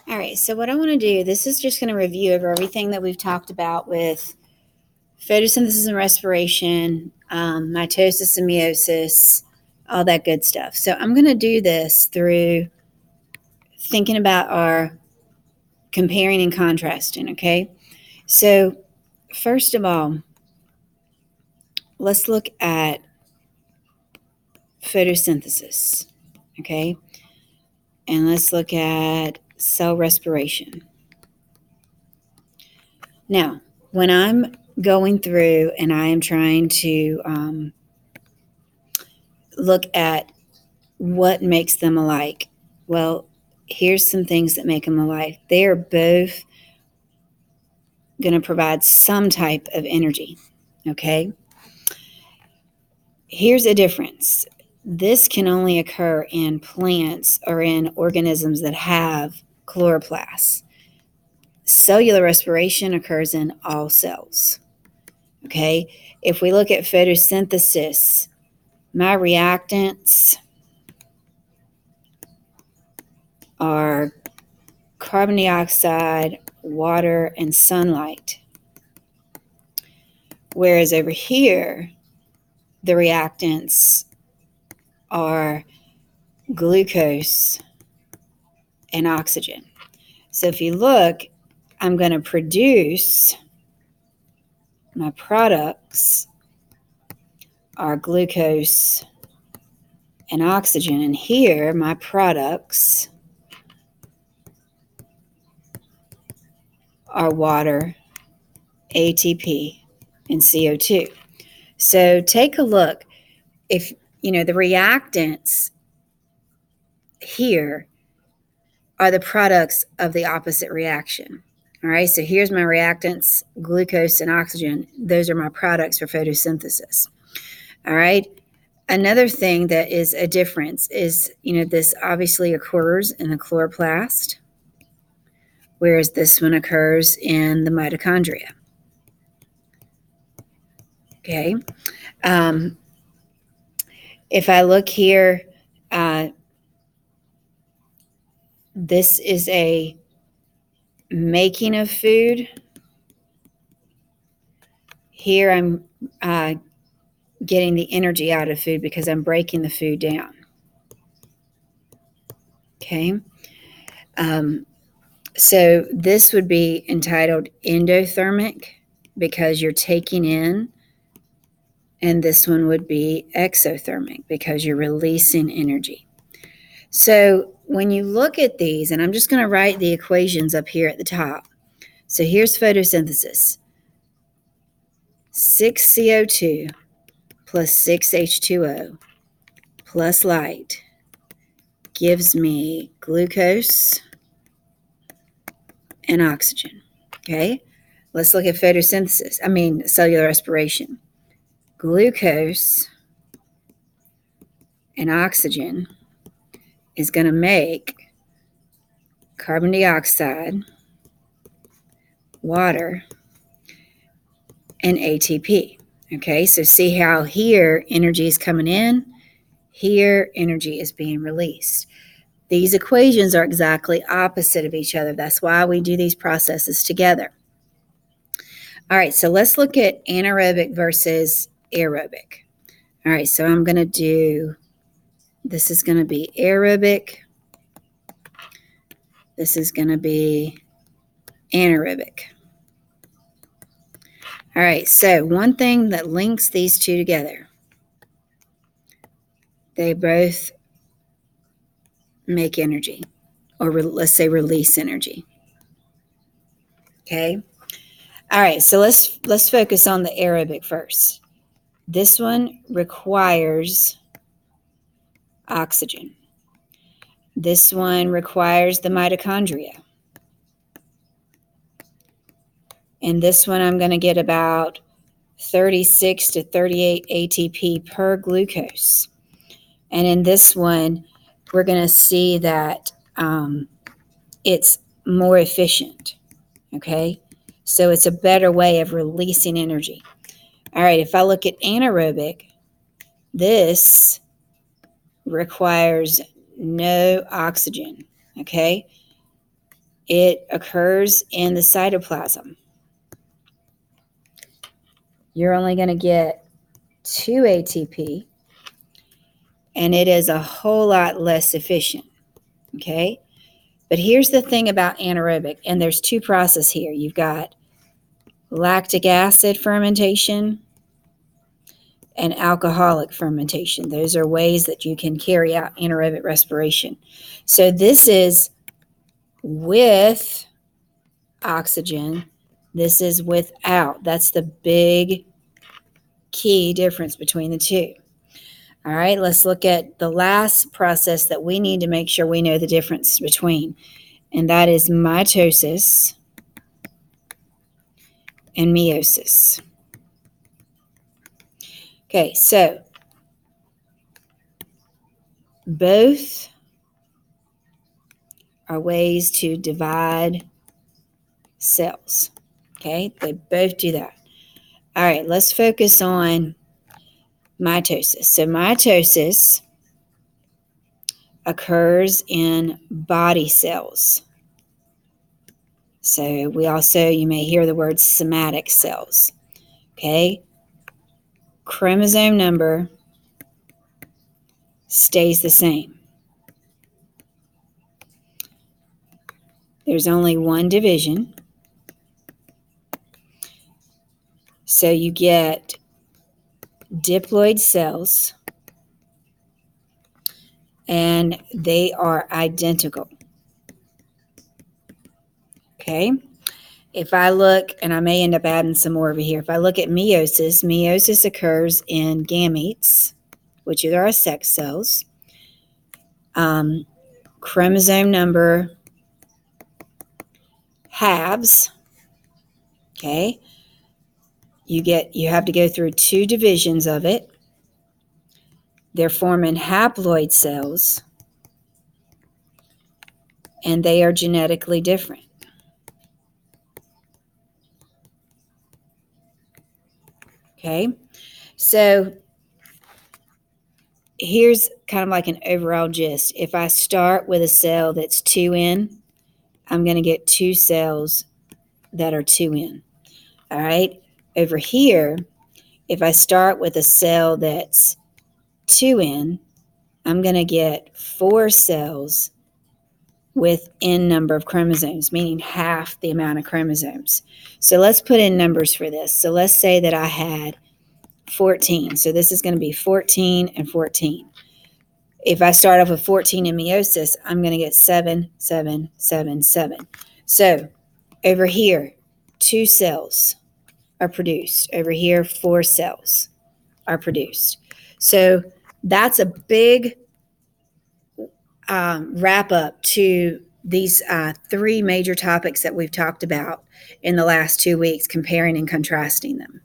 All right, so what I want to do, this is just going to review over everything that we've talked about with photosynthesis and respiration, mitosis and meiosis, all that good stuff. So I'm going to do this through thinking about our comparing and contrasting, okay? So first of all, let's look at photosynthesis, okay? And let's look at cell respiration. Now, when I'm going through and I am trying to look at what makes them alike, well, here's some things that make them alike. They are both going to provide some type of energy, okay? Here's a difference. This can only occur in plants or in organisms that have chloroplasts. Cellular respiration occurs in all cells. Okay, if we look at photosynthesis, my reactants are carbon dioxide, water, and sunlight. Whereas over here, the reactants are glucose and oxygen. So if you look, I'm going to produce my products are glucose and oxygen. And here, my products are water, ATP, and CO2. So take a look. If, the reactants here are the products of the opposite reaction. All right, so here's my reactants, glucose and oxygen. Those are my products for photosynthesis. All right. Another thing that is a difference is, this obviously occurs in the chloroplast, whereas this one occurs in the mitochondria. Okay. If I look here, this is a making of food. Here I'm getting the energy out of food because I'm breaking the food down. Okay. So this would be entitled endothermic because you're taking in, and this one would be exothermic because you're releasing energy. So when you look at these, and I'm just going to write the equations up here at the top. So here's photosynthesis. 6 CO2 plus 6 H2O plus light gives me glucose and oxygen. Okay, let's look at photosynthesis. Cellular respiration. Glucose and oxygen is going to make carbon dioxide, water, and ATP. Okay, so see how here energy is coming in, here energy is being released. These equations are exactly opposite of each other. That's why we do these processes together. All right, so let's look at anaerobic versus aerobic. All right, so I'm going to do, this is going to be aerobic. This is going to be anaerobic. All right, so one thing that links these two together, they both make energy, or let's say release energy. Okay. All right, so let's focus on the aerobic first. This one requires oxygen. This one requires the mitochondria. And this one I'm going to get about 36 to 38 ATP per glucose. And in this one, we're going to see that it's more efficient. Okay, so it's a better way of releasing energy. All right, if I look at anaerobic, this requires no oxygen. Okay, it occurs in the cytoplasm. You're only going to get 2 ATP, and it is a whole lot less efficient. Okay? But here's the thing about anaerobic, and there's two processes here. You've got lactic acid fermentation and alcoholic fermentation. Those are ways that you can carry out anaerobic respiration. So this is with oxygen. This is without. That's the big key difference between the two. All right, let's look at the last process that we need to make sure we know the difference between, and that is mitosis and meiosis. Okay, so both are ways to divide cells. Okay, they both do that. All right, let's focus on mitosis. So mitosis occurs in body cells. So you may hear the word somatic cells. Okay, chromosome number stays the same. There's only one division. So you get diploid cells, and they are identical. Okay? If I look, and I may end up adding some more over here, if I look at meiosis, meiosis occurs in gametes, which are our sex cells. Chromosome number halves. Okay? You have to go through 2 divisions of it. They're forming haploid cells, and they are genetically different. Okay, so here's kind of like an overall gist. If I start with a cell that's 2N, I'm going to get 2 cells that are 2N. All right, over here, if I start with a cell that's 2N, I'm going to get 4 cells with N number of chromosomes, meaning half the amount of chromosomes. So let's put in numbers for this. So let's say that I had 14. So this is going to be 14 and 14. If I start off with 14 in meiosis, I'm going to get 7, 7, 7, 7. So over here, 2 cells are produced. Over here, 4 cells are produced. So that's a big wrap up to these 3 major topics that we've talked about in the last 2 weeks, comparing and contrasting them.